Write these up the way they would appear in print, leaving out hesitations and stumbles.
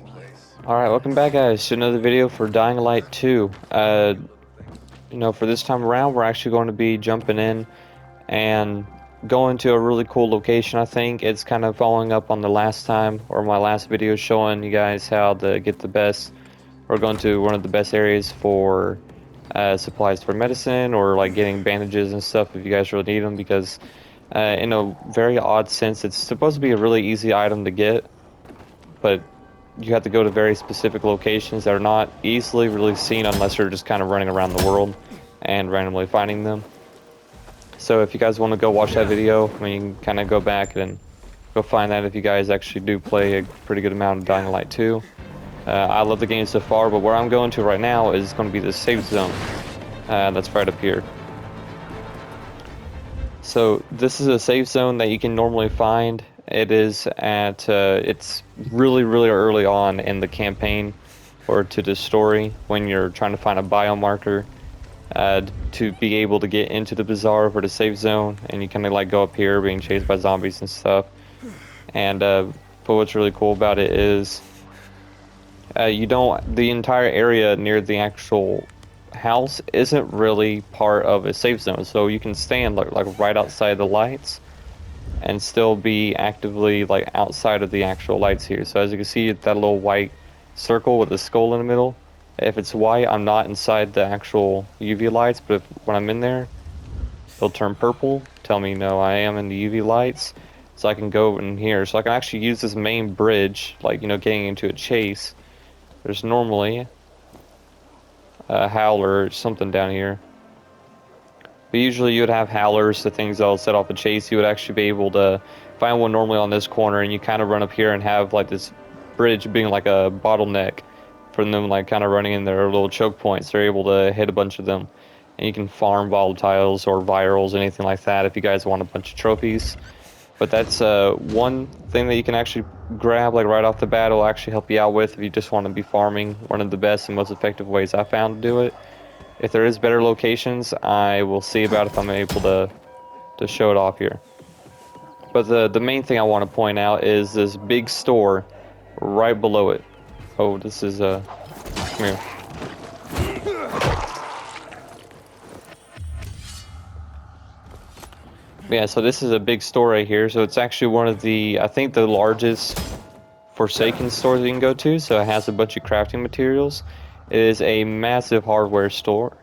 Alright, welcome back guys to another video for Dying Light 2. For this time around we're actually going to be jumping in and going to a really cool location. I think it's kind of following up on the last time, or my last video showing you guys how to get the best. We're going to one of the best areas for supplies for medicine, or like getting bandages and stuff if you guys really need them, because in a very odd sense it's supposed to be a really easy item to get, but you have to go to very specific locations that are not easily really seen unless you're just kind of running around the world and randomly finding them. So if you guys want to go watch that video, I mean, you can kind of go back and go find that if you guys actually do play a pretty good amount of Dying Light 2. I love the game so far, but where I'm going to right now is going to be the safe zone. That's right up here. So this is a safe zone that you can normally find. It is at, it's really early on in the campaign or to the story when you're trying to find a biomarker to be able to get into the bazaar for the safe zone, and you kind of like go up here being chased by zombies and stuff. And but what's really cool about it is the entire area near the actual house isn't really part of a safe zone, so you can stand like right outside the lights and still be actively like outside of the actual lights here. So as you can see, that little white circle with the skull in the middle, if it's white, I'm not inside the actual UV lights, but when I'm in there, it'll turn purple, tell me no, I am in the UV lights, so I can go in here. So I can actually use this main bridge, like, getting into a chase. There's normally a howler or something down here. But usually you would have howlers, the things that'll set off a chase. You would actually be able to find one normally on this corner, and you kind of run up here and have like this bridge being like a bottleneck from them, like kind of running in their little choke points. They're able to hit a bunch of them, and you can farm volatiles or virals, anything like that, if you guys want a bunch of trophies. But that's one thing that you can actually grab like right off the bat. Will actually help you out with if you just want to be farming. One of the best and most effective ways I found to do it. If there is better locations, I will see about if I'm able to show it off here. But the main thing I want to point out is this big store right below it. Oh, this is come here. Yeah, so this is a big store right here. So it's actually one of the, I think, the largest Forsaken stores you can go to. So it has a bunch of crafting materials. It is a massive hardware store.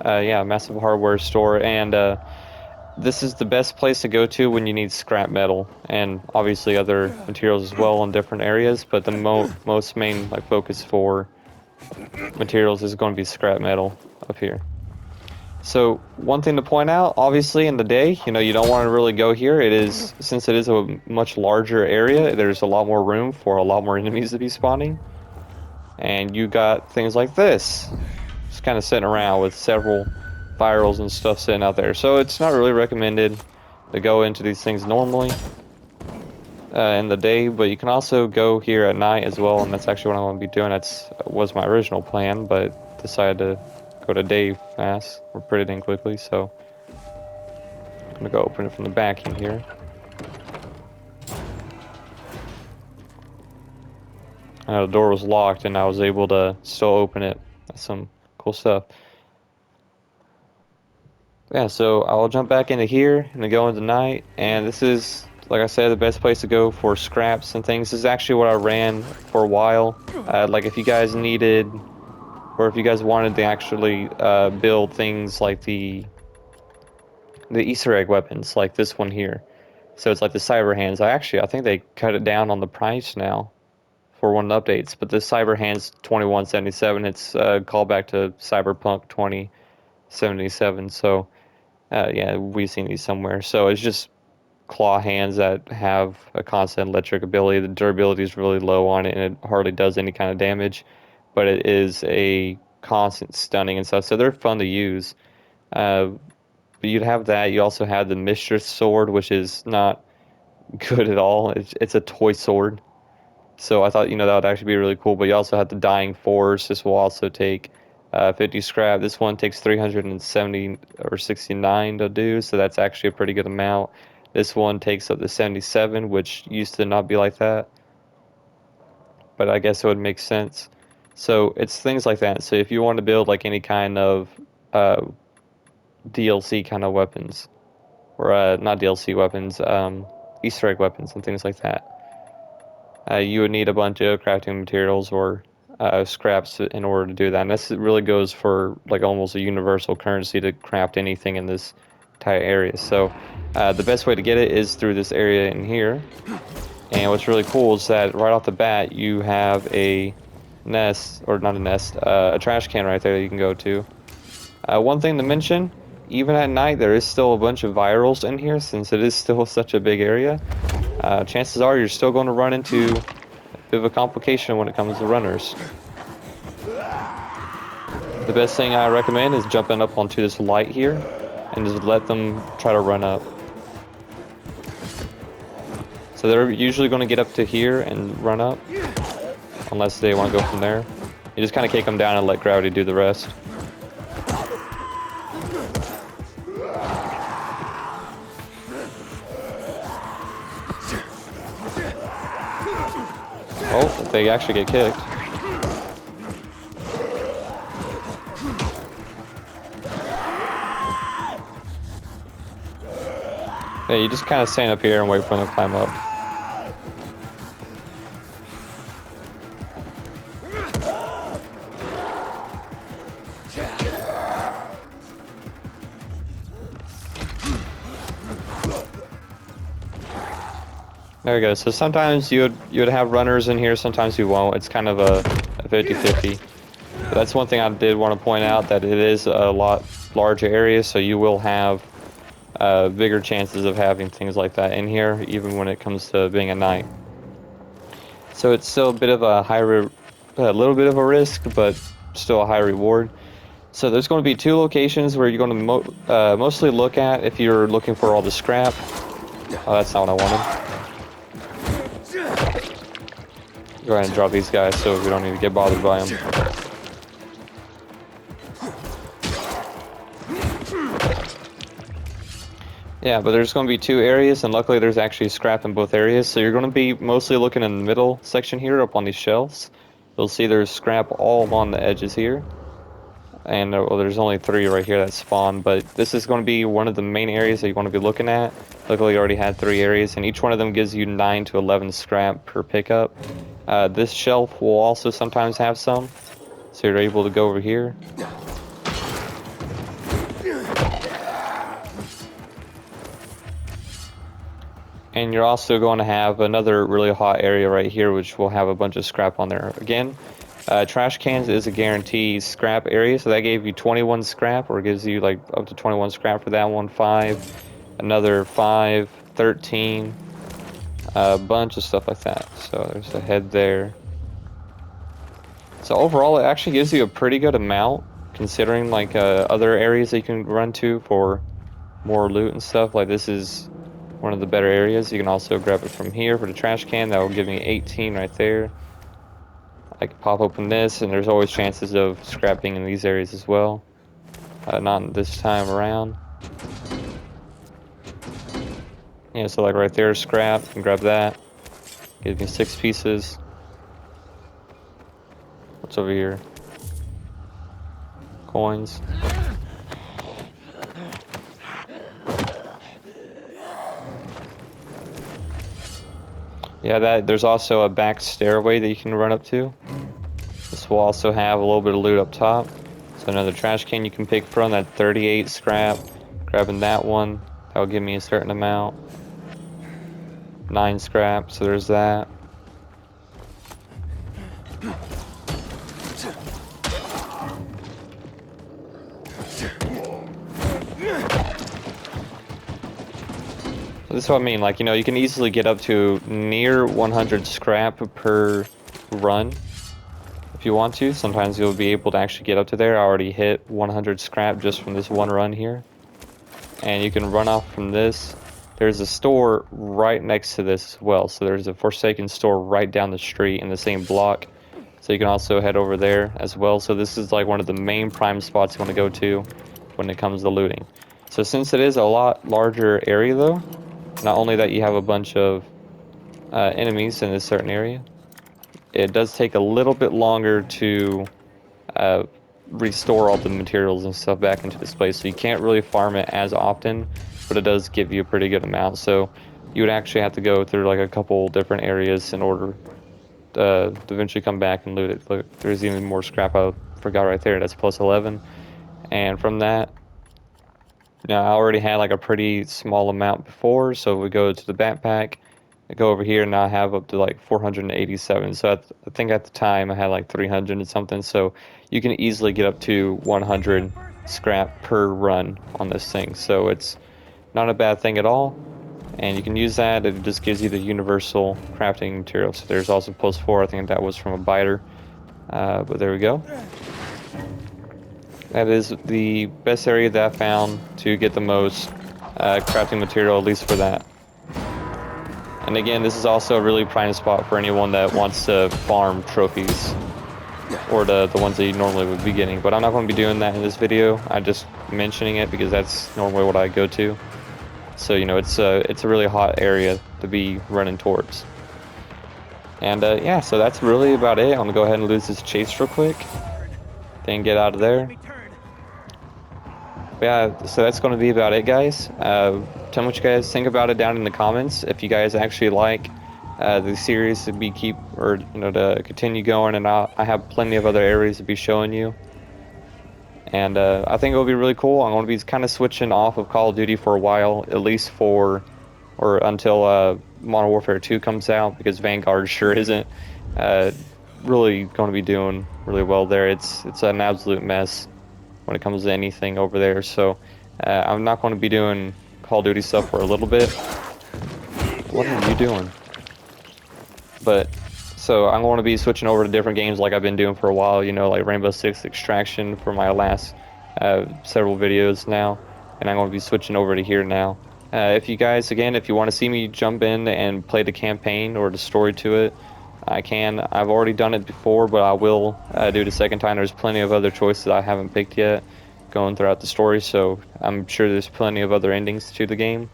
Yeah, massive hardware store, and this is the best place to go to when you need scrap metal, and obviously other materials as well in different areas. But the most main like focus for materials is going to be scrap metal up here. So one thing to point out, obviously in the day, you don't want to really go here. It is, since it is a much larger area, there's a lot more room for a lot more enemies to be spawning. And you got things like this, just kind of sitting around with several virals and stuff sitting out there. So it's not really recommended to go into these things normally in the day, but you can also go here at night as well, and that's actually what I'm going to be doing. Was my original plan, but decided to go to day fast or pretty dang quickly, so I'm going to go open it from the back in here. The door was locked, and I was able to still open it. That's some cool stuff. Yeah, so I'll jump back into here and go into night, and this is, like I said, the best place to go for scraps and things. This is actually what I ran for a while. Like if you guys needed, or if you guys wanted to actually build things like the Easter egg weapons, like this one here. So it's like the Cyber Hands. I think they cut it down on the price now for one of the updates. But the Cyber Hands 2177, it's called back to Cyberpunk 2077. So yeah, we've seen these somewhere. So it's just claw hands that have a constant electric ability. The durability is really low on it, and it hardly does any kind of damage. But it is a constant stunning and stuff. So they're fun to use. But you'd have that. You also have the Mistress Sword, which is not good at all. It's a toy sword. So I thought, that would actually be really cool. But you also have the Dying Force. This will also take 50 scrap. This one takes 370 or 69 to do, so that's actually a pretty good amount. This one takes up to 77, which used to not be like that. but I guess it would make sense. So it's things like that. So if you want to build like any kind of uh, DLC kind of weapons, or not DLC weapons, Easter egg weapons and things like that, you would need a bunch of crafting materials or scraps in order to do that. And this really goes for like almost a universal currency to craft anything in this entire area. So the best way to get it is through this area in here. And what's really cool is that right off the bat you have a nest, or not a nest, a trash can right there that you can go to. One thing to mention, even at night there is still a bunch of virals in here since it is still such a big area. Chances are you're still going to run into a bit of a complication when it comes to runners. The best thing I recommend is jumping up onto this light here and just let them try to run up. So they're usually going to get up to here and run up, unless they want to go from there. You just kind of kick them down and let gravity do the rest. Oh, they actually get kicked. Yeah, you just kind of stand up here and wait for them to climb up. There we go. So sometimes you would have runners in here, sometimes you won't. It's kind of a 50-50. But that's one thing I did want to point out, that it is a lot larger area, so you will have bigger chances of having things like that in here, even when it comes to being a night. So it's still a bit of a a little bit of a risk, but still a high reward. So there's going to be two locations where you're going to mostly look at if you're looking for all the scrap. Oh, that's not what I wanted. Go ahead and drop these guys so we don't need to get bothered by them. Yeah, but there's going to be two areas, and luckily there's actually scrap in both areas. So you're going to be mostly looking in the middle section here up on these shelves. You'll see there's scrap all along the edges here. And well, there's only 3 right here that spawn, but this is going to be one of the main areas that you want to be looking at. Luckily, you already had 3 areas, and each one of them gives you 9 to 11 scrap per pickup. This shelf will also sometimes have some, so you're able to go over here. And you're also going to have another really hot area right here, which will have a bunch of scrap on there. Again, trash cans is a guaranteed scrap area, so that gave you 21 scrap, or gives you like up to 21 scrap for that one. 5, another 5, 13, a bunch of stuff like that. So there's a head there. So overall, it actually gives you a pretty good amount, considering like other areas that you can run to for more loot and stuff. Like this is one of the better areas. You can also grab it from here for the trash can. That will give me 18 right there. I can pop open this, and there's always chances of scrapping in these areas as well. Not this time around. Yeah, so like right there, scrap, you can grab that. Gives me 6 pieces. What's over here? Coins. Yeah, there's also a back stairway that you can run up to. This will also have a little bit of loot up top. So another trash can you can pick from, that 38 scrap. Grabbing that one, that will give me a certain amount. 9 scrap, so there's that. This is what I mean, like, you know, you can easily get up to near 100 scrap per run if you want to. Sometimes you'll be able to actually get up to there. I already hit 100 scrap just from this one run here. And you can run off from this. There's a store right next to this as well. So there's a Forsaken store right down the street in the same block. So you can also head over there as well. So this is like one of the main prime spots you want to go to when it comes to looting. So since it is a lot larger area though, not only that you have a bunch of enemies in this certain area, it does take a little bit longer to uh, restore all the materials and stuff back into this place, so you can't really farm it as often, but it does give you a pretty good amount. So you would actually have to go through like a couple different areas in order to eventually come back and loot it. Look, there's even more scrap I forgot right there. That's plus 11. And from that, I already had like a pretty small amount before, so we go to the backpack. I go over here and now I have up to like 487. So I think at the time I had like 300 and something. So you can easily get up to 100 scrap per run on this thing. So it's not a bad thing at all. And you can use that. It just gives you the universal crafting material. So there's also plus 4. I think that was from a biter. But there we go. That is the best area that I found to get the most crafting material, at least for that. And again, this is also a really prime spot for anyone that wants to farm trophies, or the ones that you normally would be getting. But I'm not going to be doing that in this video. I'm just mentioning it because that's normally what I go to. So it's a really hot area to be running towards. And yeah, so that's really about it. I'm gonna go ahead and lose this chase real quick, then get out of there. Yeah, so that's going to be about it, guys. Tell me what you guys think about it down in the comments. If you guys actually like the series to to continue going, and I have plenty of other areas to be showing you. And I think it'll be really cool. I'm going to be kind of switching off of Call of Duty for a while, at least until Modern Warfare 2 comes out, because Vanguard sure isn't really going to be doing really well there. It's an absolute mess when it comes to anything over there. So I'm not going to be doing Call of Duty stuff for a little bit. What are you doing? So I'm going to be switching over to different games like I've been doing for a while, like Rainbow Six Extraction for my last several videos now, and I'm going to be switching over to here now. If you guys, again, if you want to see me jump in and play the campaign or the story to it, I can. I've already done it before, but I will do it a second time. There's plenty of other choices I haven't picked yet going throughout the story, so I'm sure there's plenty of other endings to the game,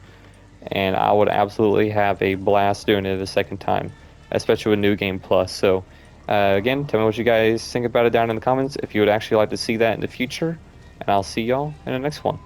and I would absolutely have a blast doing it a second time, especially with New Game Plus. So again, tell me what you guys think about it down in the comments, if you would actually like to see that in the future, and I'll see y'all in the next one.